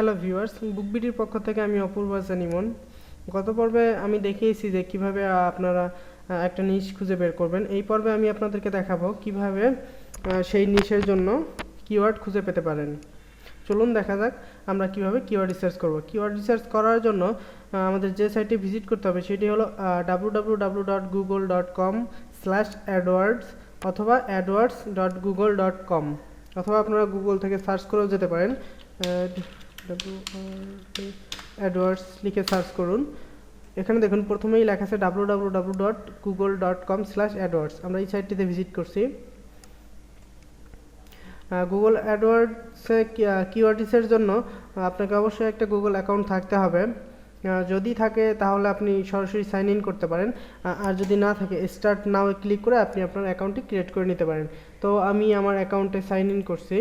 Hello viewers, বুকবিডির পক্ষ থেকে আমি অপূর্ব হাসান ইমন। গত পর্বে আমি দেখিয়েছি যে কিভাবে আপনারা একটা নিশ খুঁজে বের করবেন। এই পর্বে আমি আপনাদেরকে দেখাবো কিভাবে সেই নিশের জন্য কিওয়ার্ড খুঁজে পেতে পারেন। চলুন দেখা যাক আমরা কিভাবে কিওয়ার্ড রিসার্চ করব। কিওয়ার্ড রিসার্চ করার জন্য আমাদের যে সাইটে ভিজিট করতে হবে সেটি হলো www.google.com/adwords অথবা adwords.google.com, অথবা আপনারা গুগল থেকে সার্চ করেও যেতে পারেন। অ্যাডওয়ার্ডস লিখে সার্চ করুন। এখানে দেখুন প্রথমেই লেখা আছে www.google.com/adwords। আমরা এই সাইটটিতে ভিজিট করছি। গুগল অ্যাডওয়ার্ডসে কিওয়ার্ড রিসার্চের জন্য আপনাকে অবশ্যই একটা গুগল অ্যাকাউন্ট থাকতে হবে। যদি থাকে তাহলে আপনি সরাসরি সাইন ইন করতে পারেন, আর যদি না থাকে স্টার্ট নাও ক্লিক করে আপনি আপনার অ্যাকাউন্টটি ক্রিয়েট করে নিতে পারেন। তো আমি আমার অ্যাকাউন্টে সাইন ইন করছি।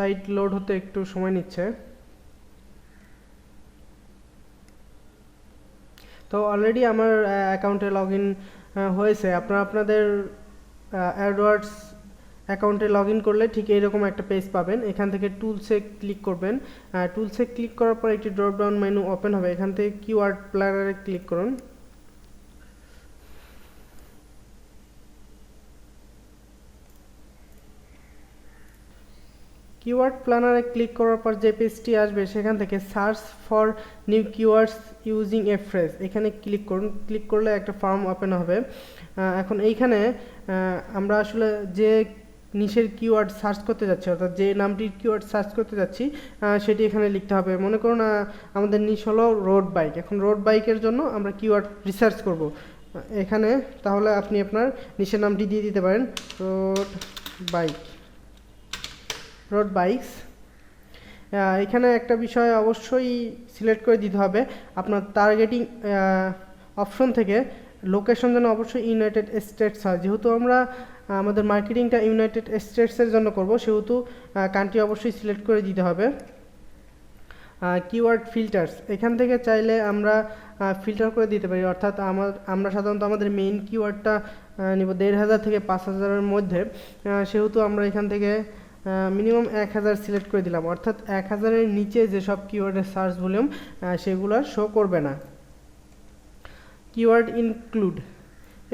সাইট লোড হতে একটু সময় নিচ্ছে। তো অলরেডি আমার অ্যাকাউন্টে লগ ইন হয়েছে। আপনাদের অ্যাডওয়ার্ডস অ্যাকাউন্টে লগ ইন করলে ঠিক এইরকম একটা পেজ পাবেন। এখান থেকে টুলসে ক্লিক করবেন। টুলসে ক্লিক করার পর একটি ড্রপ ডাউন মেনু ওপেন হবে। এখান থেকে কিওয়ার্ড প্ল্যানারে ক্লিক করুন। কিওয়ার্ড প্ল্যানারে ক্লিক করার পর যে পেজটি আসবে সেখান থেকে search for new keywords using a phrase এখানে ক্লিক করুন। ক্লিক করলে একটা ফর্ম ওপেন হবে। এখন এইখানে আমরা আসলে যে নিশের কিওয়ার্ড সার্চ করতে যাচ্ছি, অর্থাৎ যে নামটির কিওয়ার্ড সার্চ করতে যাচ্ছি সেটি এখানে লিখতে হবে। মনে করুন আমাদের নিশ হলো রোড বাইক। এখন রোড বাইকের জন্য আমরা কিওয়ার্ড রিসার্চ করব এখানে। তাহলে আপনি আপনার নিশের নামটি দিয়ে দিতে পারেন রোড বাইকস। এখানে একটা বিষয় অবশ্যই সিলেক্ট করে দিতে হবে, আপনার টার্গেটিং অপশন থেকে লোকেশন যেন অবশ্যই ইউনাইটেড স্টেটস হয়। যেহেতু আমরা আমাদের মার্কেটিংটা ইউনাইটেড স্টেটসের জন্য করব, সেহেতু কান্ট্রি অবশ্যই সিলেক্ট করে দিতে হবে। কিওয়ার্ড ফিল্টার্স এখান থেকে চাইলে আমরা ফিল্টার করে দিতে পারি, অর্থাৎ আমরা সাধারণত আমাদের মেইন কিওয়ার্ডটা নিব 1500 থেকে 5000-এর মধ্যে। সেহেতু আমরা এখান থেকে মিনিমাম 1000 সিলেক্ট করে দিলাম, অর্থাৎ 1000-এর নিচে যেসব কিওয়ার্ডের সার্চ ভলিউম সেগুলো শো করবে না। কিওয়ার্ড ইনক্লুড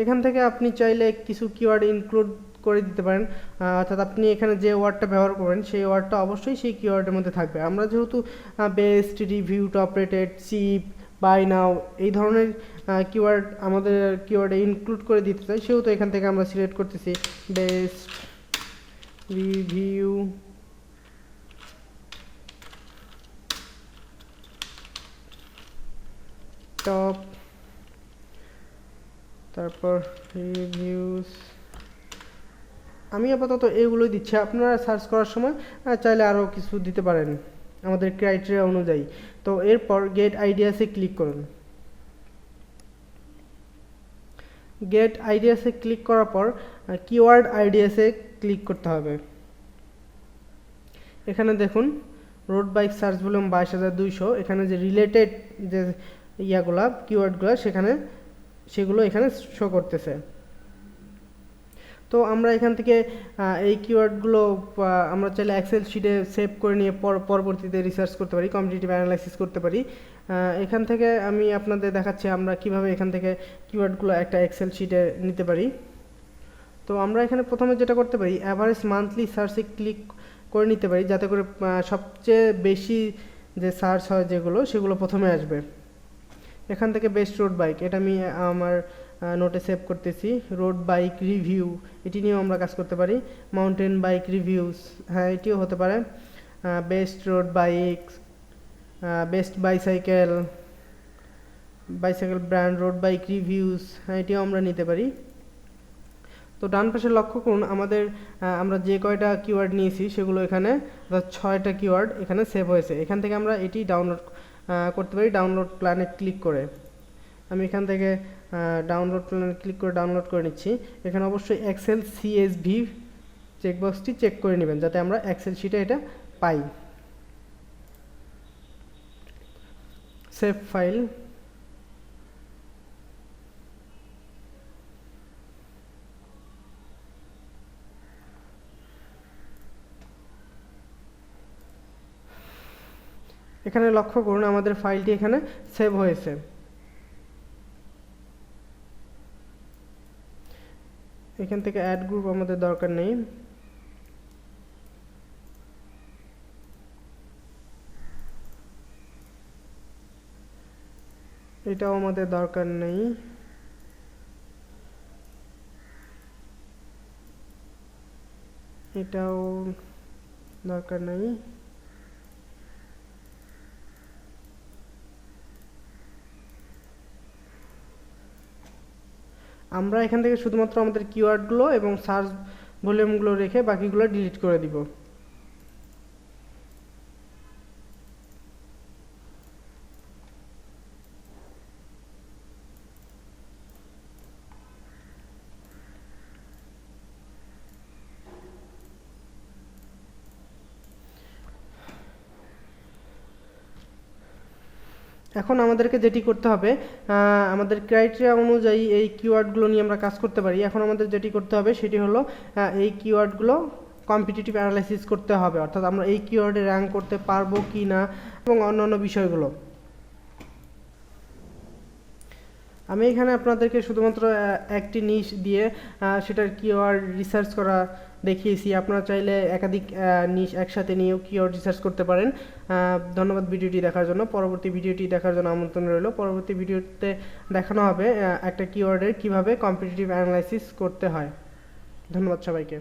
এখান থেকে আপনি চাইলে কিছু কিওয়ার্ড ইনক্লুড করে দিতে পারেন, অর্থাৎ আপনি এখানে যে ওয়ার্ডটা ব্যবহার করবেন সেই ওয়ার্ডটা অবশ্যই সেই কিওয়ার্ডের মধ্যে থাকবে। আমরা যেহেতু best, review, top rated, cheap, buy now এই ধরনের কিওয়ার্ড আমাদের কিওয়ার্ডে ইনক্লুড করে দিতে চাই, সেহেতু এখান থেকে আমরা সিলেক্ট করতেছি বেস্ট, রিভিউ, টপ, তারপর রিভিউস। আমি আপাতত এগুলোই দিচ্ছি। আপনারা সার্চ করার সময় চাইলে আরও কিছু দিতে পারেন আমাদের ক্রাইটেরিয়া অনুযায়ী। তো এরপর গেট আইডিয়াসে ক্লিক করুন। গেট আইডিয়াসে ক্লিক করার পর কিওয়ার্ড আইডিয়াসে ক্লিক করতে হবে। এখানে দেখুন রোড বাইক সার্চ ভলিউম 22200। এখানে যে রিলেটেড যে ইয়াগুলা কিওয়ার্ডগুলো সেগুলো এখানে শো করতেছে। তো আমরা এখান থেকে এই কিওয়ার্ডগুলো আমরা চাইলে এক্সেল শিটে সেভ করে নিয়ে পরবর্তীতে রিসার্চ করতে পারি, কম্পিটিটিভ অ্যানালাইসিস করতে পারি। এখান থেকে আমি আপনাদের দেখাচ্ছি আমরা কিভাবে এখান থেকে কিওয়ার্ডগুলো একটা এক্সেল শিটে নিতে পারি। তো আমরা এখানে প্রথমে যেটা করতে পারি, অ্যাভারেজ মান্থলি সার্চে ক্লিক করে নিতে পারি, যাতে করে সবচেয়ে বেশি যে সার্চ হয় সেগুলো প্রথমে আসবে। এখান থেকে বেস্ট রোড বাইক, এটা আমি আমার নোটে সেভ করতেছি। রোড বাইক রিভিউ, এটি নিয়েও আমরা কাজ করতে পারি। মাউন্টেন বাইক রিভিউস, হ্যাঁ এটিও হতে পারে। Best road bike, best bicycle brand, road bike reviews, হ্যাঁ এটিও আমরা নিতে পারি। তো ডান পাশে লক্ষ্য করুন আমরা যে কয়টা কিওয়ার্ড নিয়েছি সেগুলো এখানে 6টা কিওয়ার্ড এখানে সেভ হয়েছে। এখান থেকে আমরা এটি ডাউনলোড করতে পারি ডাউনলোড প্ল্যানে ক্লিক করে। আমি এখান থেকে ডাউনলোড প্ল্যানে ক্লিক করে ডাউনলোড করে নিচ্ছি। এখানে অবশ্যই এক্সেল সিএসভি চেকবক্সটি চেক করে নেবেন, যাতে আমরা এক্সেল শিটে এটা পাই। Save file. এখানে লক্ষ্য করুন আমাদের ফাইলটি এখানে সেভ হয়েছে। এখান থেকে অ্যাড গ্রুপ আমাদের দরকার নেই। এটাও আমাদের দরকার নেই। এটাও দরকার নেই। আমরা এখান থেকে শুধুমাত্র আমাদের কিওয়ার্ডগুলো এবং সার্চ ভলিউমগুলো রেখে বাকিগুলো ডিলিট করে দিব। এখন আমাদেরকে যেটি করতে হবে, আমাদের ক্রাইটেরিয়া অনুযায়ী এই কিওয়ার্ডগুলো নিয়ে আমরা কাজ করতে পারি। এখন আমাদের যেটি করতে হবে সেটি হলো এই কিওয়ার্ডগুলো কম্পিটিটিভ অ্যানালাইসিস করতে হবে, অর্থাৎ আমরা এই কিওয়ার্ডে র্যাঙ্ক করতে পারবো কি না এবং অন্যান্য বিষয়গুলো। আমি এখানে আপনাদেরকে শুধুমাত্র একটি নিশ দিয়ে সেটার কিওয়ার্ড রিসার্চ করা দেখিয়েছি। আপনারা চাইলে একাধিক নিশ একসাথে নিয়েও কিওয়ার্ড রিসার্চ করতে পারেন। ধন্যবাদ ভিডিওটি দেখার জন্য। পরবর্তী ভিডিওটি দেখার জন্য আমন্ত্রণ রইল। পরবর্তী ভিডিওতে দেখানো হবে একটা কিওয়ার্ডের কিভাবে কম্পিটিটিভ অ্যানালাইসিস করতে হয়। ধন্যবাদ সবাইকে।